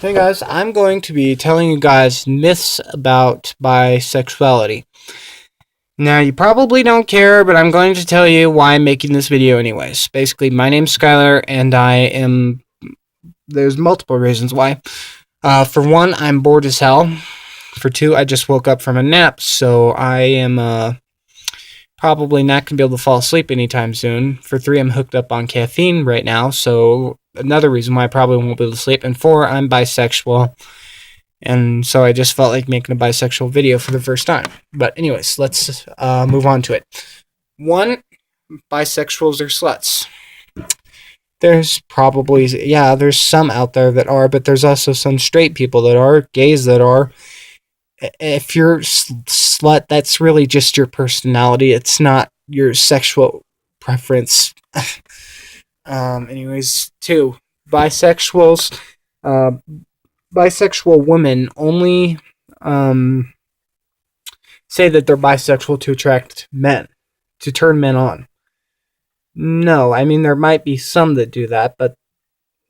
Hey guys, I'm going to be telling you guys myths about bisexuality. Now, you probably don't care, but I'm going to tell you why I'm making this video anyways. Basically, my name's Skylar, and there's multiple reasons why. For one, I'm bored as hell. For two, I just woke up from a nap, so I am, probably not going to be able to fall asleep anytime soon. For three, I'm hooked up on caffeine right now, so another reason why I probably won't be able to sleep. And four, I'm bisexual. And so I just felt like making a bisexual video for the first time. But anyways, let's move on to it. One, bisexuals are sluts. There's probably, yeah, there's some out there that are, but there's also some straight people that are, gays that are. If you're slut, that's really just your personality. It's not your sexual preference. Anyways, two, bisexuals. Uh, Bisexual women only say that they're bisexual to attract men, to turn men on. No, I mean, there might be some that do that, but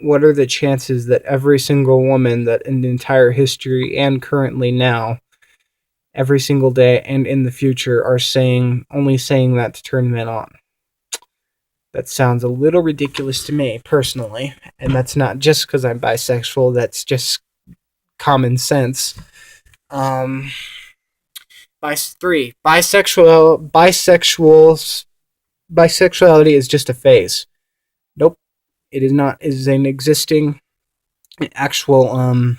what are the chances that every single woman that in the entire history and currently now, every single day and in the future, are only saying that to turn men on? That sounds a little ridiculous to me, personally, and that's not just because I'm bisexual, that's just common sense. Three, bisexuality is just a phase. Nope, it is not. It is an existing, actual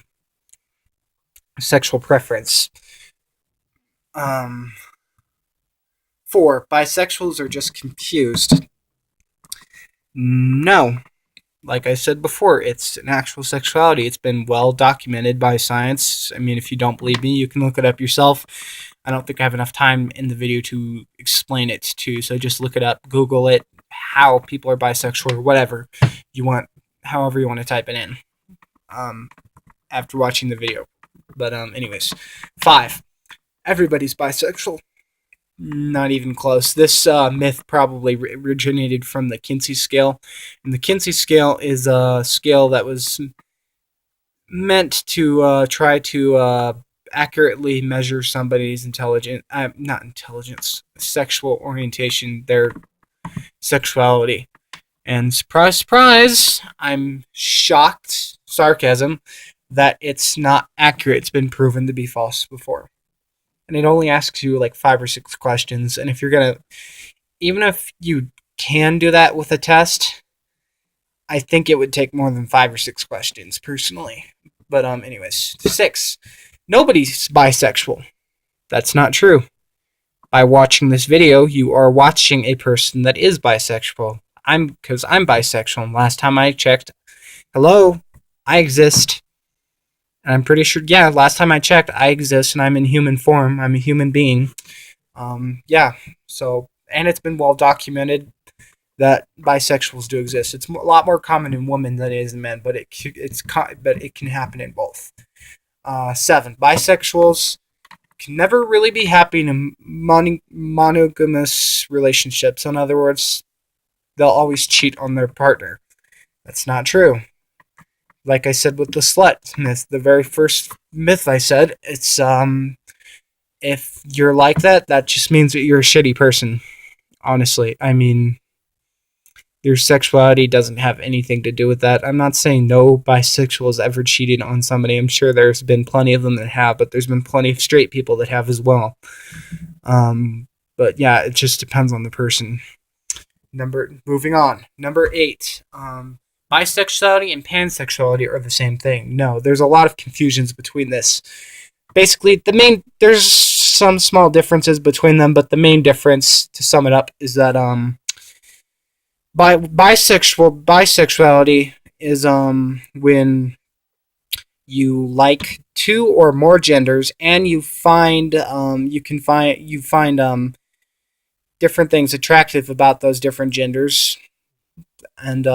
sexual preference. Four, bisexuals are just confused. No, like I said before, it's an actual sexuality. It's been well documented by science. I mean, if you don't believe me, you can look it up yourself. I don't think I have enough time in the video to explain it to you, so just look it up, Google it, how people are bisexual or whatever you want, however you want to type it in after watching the video. But anyways, five, everybody's bisexual. Not even close. This myth probably originated from the Kinsey scale. And the Kinsey scale is a scale that was meant to try to accurately measure somebody's sexual orientation, their sexuality. And surprise, surprise, I'm shocked, sarcasm, that it's not accurate. It's been proven to be false before. And it only asks you like 5 or 6 questions. And if you're gonna, even if you can do that with a test, I think it would take more than 5 or 6 questions, personally. But anyways, 6, nobody's bisexual. That's not true. By watching this video, you are watching a person that is bisexual. Because I'm bisexual. And last time I checked, hello, I exist. And I'm pretty sure, yeah, last time I checked, I exist and I'm in human form. I'm a human being. Yeah, so, and it's been well documented that bisexuals do exist. It's a lot more common in women than it is in men, but it can happen in both. 7, bisexuals can never really be happy in monogamous relationships. In other words, they'll always cheat on their partner. That's not true. Like I said with the slut myth, the very first myth I said, it's if you're like that, that just means that you're a shitty person. Honestly, I mean, your sexuality doesn't have anything to do with that. I'm not saying no bisexual has ever cheated on somebody. I'm sure there's been plenty of them that have, but there's been plenty of straight people that have as well. But yeah, it just depends on the person. Moving on. Number 8. Bisexuality and pansexuality are the same thing. No, there's a lot of confusions between this. Basically, there's some small differences between them, but the main difference, to sum it up, is that bisexuality is when you like 2 or more genders, and you find different things attractive about those different genders. And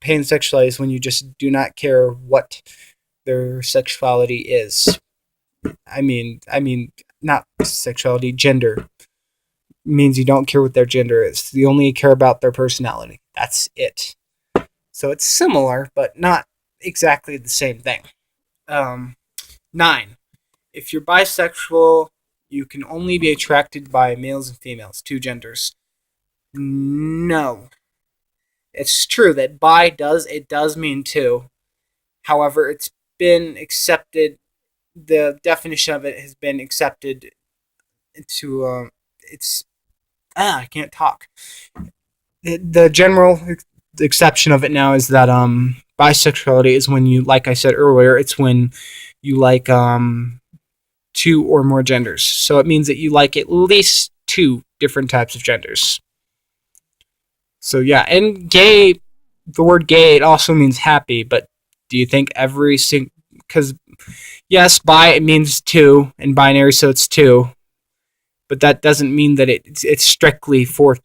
pansexuality is when you just do not care what their sexuality is. I mean, not sexuality, gender. It means you don't care what their gender is. You only care about their personality. That's it. So it's similar, but not exactly the same thing. Um, 9. If you're bisexual, you can only be attracted by males and females, two genders. No. It's true that bi does mean two. However, it's been accepted. The definition of it has been accepted to it's I can't talk. The general exception of it now is that bisexuality is when you, like I said earlier, it's when you like two or more genders. So it means that you like at least two different types of genders. So yeah, and gay, the word gay, it also means happy, but do you think every single, because yes, bi it means two and binary, so it's two, but that doesn't mean that it's strictly for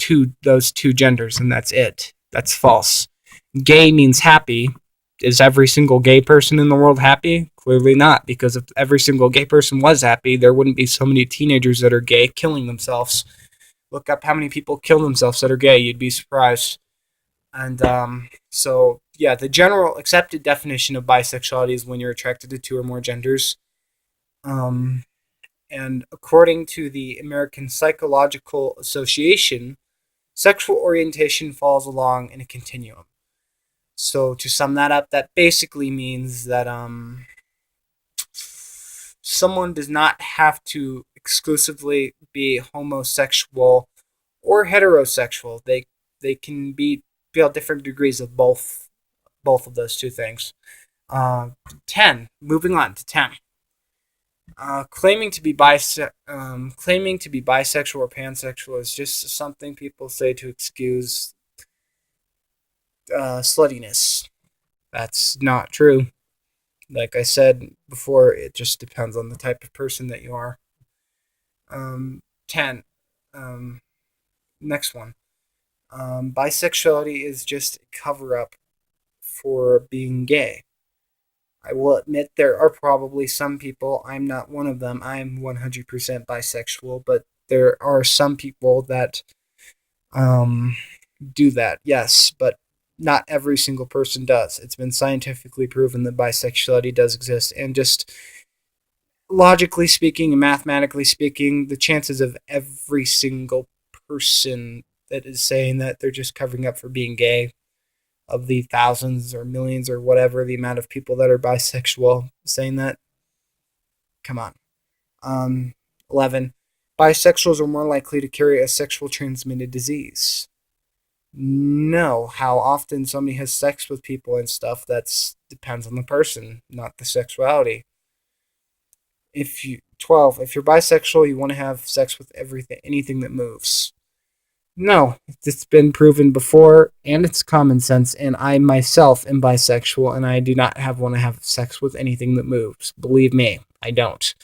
those two genders and that's it. That's false. Gay means happy. Is every single gay person in the world happy? Clearly not, because if every single gay person was happy, there wouldn't be so many teenagers that are gay killing themselves. Look up how many people kill themselves that are gay. You'd be surprised. And so, yeah, the general accepted definition of bisexuality is when you're attracted to two or more genders. Um, and according to the American Psychological Association, sexual orientation falls along in a continuum. So to sum that up, that basically means that someone does not have to exclusively be homosexual or heterosexual. They can be at different degrees of both of those two things. 10. Moving on to 10. Claiming to be bisexual or pansexual is just something people say to excuse sluttiness. That's not true. Like I said before, it just depends on the type of person that you are. 10. Um, Next one. Bisexuality is just a cover up for being gay. I will admit there are probably some people, I'm not one of them, I'm 100% bisexual, but there are some people that um, do that, yes, but not every single person does. It's been scientifically proven that bisexuality does exist, and just logically speaking and mathematically speaking, the chances of every single person that is saying that they're just covering up for being gay, of the thousands or millions or whatever the amount of people that are bisexual saying that, come on. Um, 11. Bisexuals are more likely to carry a sexual transmitted disease. No, how often somebody has sex with people and stuff, that's depends on the person, not the sexuality. If you 12, if you're bisexual, you want to have sex with everything, anything that moves. No, it's been proven before, and it's common sense. And I myself am bisexual, and I do not want to have sex with anything that moves. Believe me, I don't.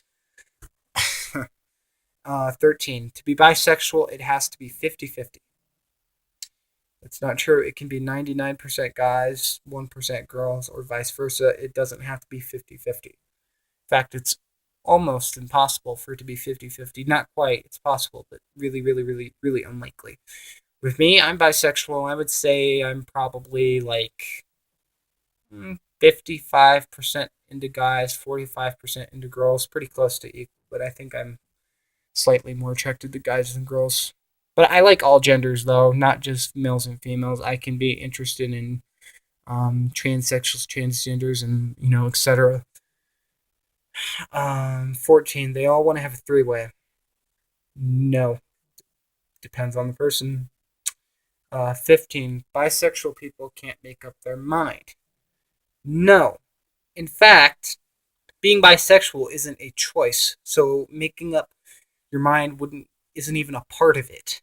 13. To be bisexual, it has to be 50-50. That's not true. It can be 99% guys, 1% girls, or vice versa. It doesn't have to be 50-50. In fact, it's almost impossible for it to be 50-50. Not quite. It's possible, but really, really, really, really unlikely. With me, I'm bisexual. I would say I'm probably like 55% into guys, 45% into girls. Pretty close to equal, but I think I'm slightly more attracted to guys than girls. But I like all genders, though, not just males and females. I can be interested in transsexuals, transgenders, and, etc. 14. They all want to have a three-way. No. Depends on the person. 15. Bisexual people can't make up their mind. No. In fact, being bisexual isn't a choice, so making up your mind isn't even a part of it.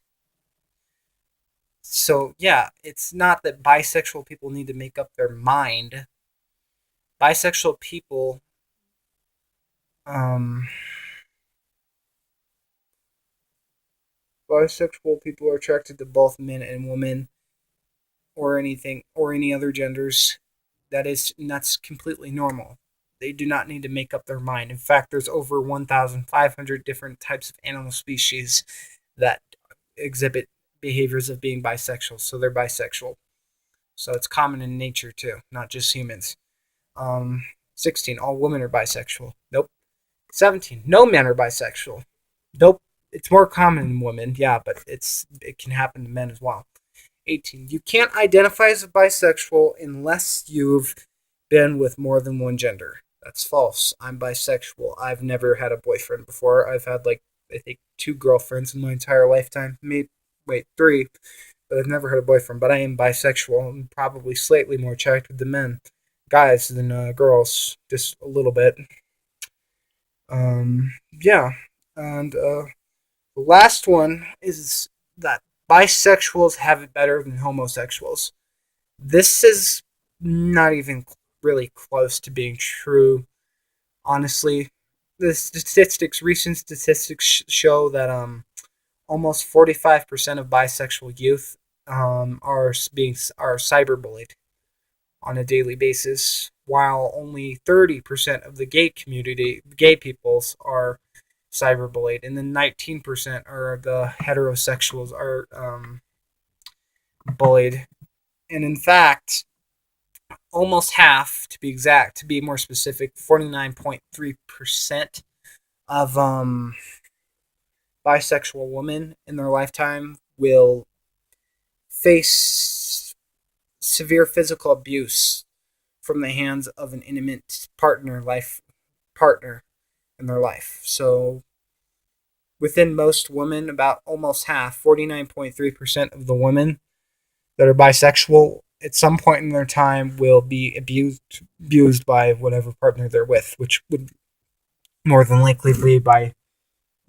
So yeah, it's not that bisexual people need to make up their mind. Bisexual people, um, bisexual people are attracted to both men and women, or anything, or any other genders. That's completely normal. They do not need to make up their mind. In fact, there's over 1,500 different types of animal species that exhibit behaviors of being bisexual, so they're bisexual. So it's common in nature too, not just humans. Um, 16, all women are bisexual. Nope. 17, no men are bisexual. Nope. It's more common in women, yeah, but it can happen to men as well. 18, you can't identify as a bisexual unless you've been with more than one gender. That's false. I'm bisexual. I've never had a boyfriend before. I've had like I think two girlfriends in my entire lifetime. Maybe wait, three, but I've never had a boyfriend. But I am bisexual. I'm probably slightly more attracted to men, guys than girls, just a little bit. Yeah, and the last one is that bisexuals have it better than homosexuals. This is not even really close to being true, honestly. Recent statistics show that almost 45% of bisexual youth are cyberbullied on a daily basis, while only 30% of the gay peoples are cyberbullied, and then 19% are the heterosexuals are bullied. And in fact, almost half, to be exact, to be more specific, 49.3% of bisexual women in their lifetime will face severe physical abuse from the hands of an intimate partner in their life. So within most women, about almost half, 49.3% of the women that are bisexual at some point in their time will be abused by whatever partner they're with, which would more than likely be by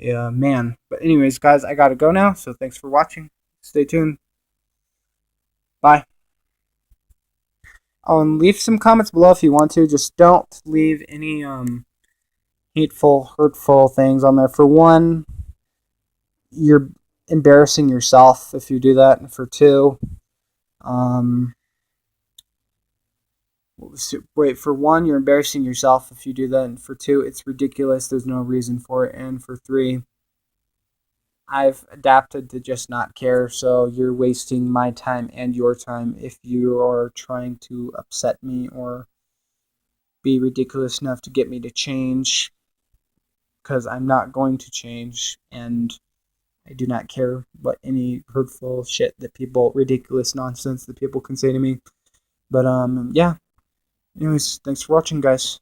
a man. But anyways, guys, I gotta go now. So thanks for watching. Stay tuned. Bye. Oh, and leave some comments below if you want to. Just don't leave any hateful, hurtful things on there. For one, you're embarrassing yourself if you do that. And for two, um, wait, for one, you're embarrassing yourself if you do that. And for two, it's ridiculous. There's no reason for it. And for three, I've adapted to just not care. So you're wasting my time and your time if you are trying to upset me or be ridiculous enough to get me to change. Because I'm not going to change. And I do not care what any hurtful shit that people, ridiculous nonsense that people can say to me. But yeah. Anyways, thanks for watching, guys.